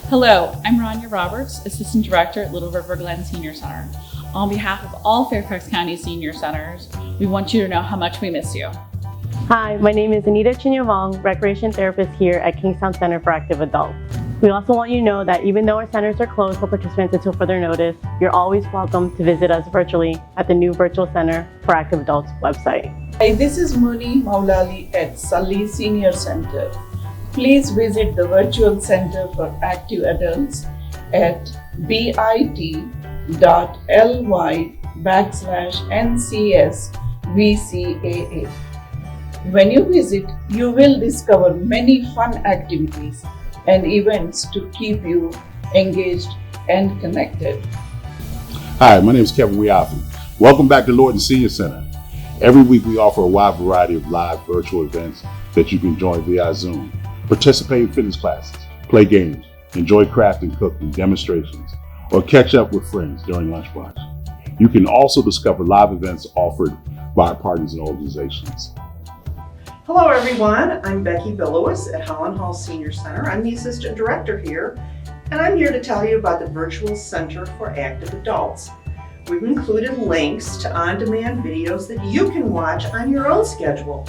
Hello, I'm Rania Roberts, Assistant Director at Little River Glen Senior Center. On behalf of all Fairfax County Senior Centers, we want you to know how much we miss you. Hi, my name is Anita Chinyavong, Recreation Therapist here at Kingstown Center for Active Adults. We also want you to know that even though our centers are closed for participants until further notice, you're always welcome to visit us virtually at the new Virtual Center for Active Adults website. Hi, this is Munny Moulali at Sully Senior Center. Please visit the Virtual Center for Active Adults at bit.ly/NCSVCAA. When you visit, you will discover many fun activities and events to keep you engaged and connected. Hi, my name is Kevin Wiafi. Welcome back to Lorton Senior Center. Every week we offer a wide variety of live virtual events that you can join via Zoom. Participate in fitness classes, play games, enjoy craft and cooking demonstrations, or catch up with friends during lunch brunch. You can also discover live events offered by our partners and organizations. Hello everyone, I'm Becky Billowis at Holland Hall Senior Center. I'm the Assistant Director here, and I'm here to tell you about the Virtual Center for Active Adults. We've included links to on-demand videos that you can watch on your own schedule.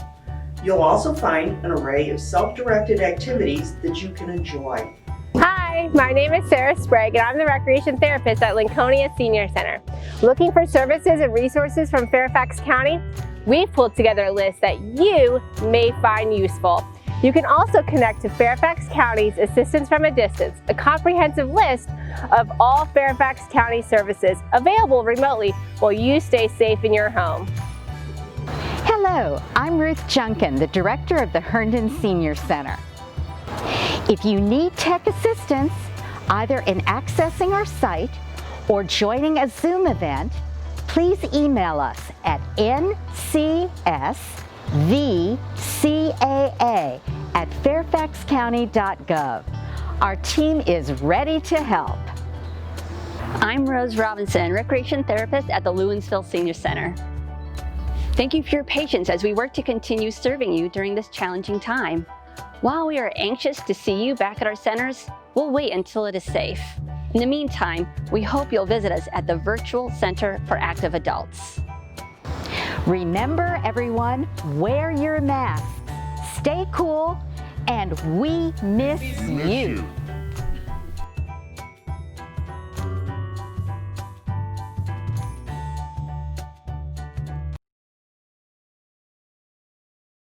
You'll also find an array of self-directed activities that you can enjoy. Hi, my name is Sarah Sprague and I'm the Recreation Therapist at Lincolnia Senior Center. Looking for services and resources from Fairfax County? We've pulled together a list that you may find useful. You can also connect to Fairfax County's Assistance from a Distance, a comprehensive list of all Fairfax County services available remotely while you stay safe in your home. Hello, I'm Ruth Junkin, the Director of the Herndon Senior Center. If you need tech assistance, either in accessing our site or joining a Zoom event, please email us at ncsvcaa@fairfaxcounty.gov. Our team is ready to help. I'm Rose Robinson, Recreation Therapist at the Lewinsville Senior Center. Thank you for your patience as we work to continue serving you during this challenging time. While we are anxious to see you back at our centers, we'll wait until it is safe. In the meantime, we hope you'll visit us at the Virtual Center for Active Adults. Remember, everyone, wear your masks, stay cool, and we miss you.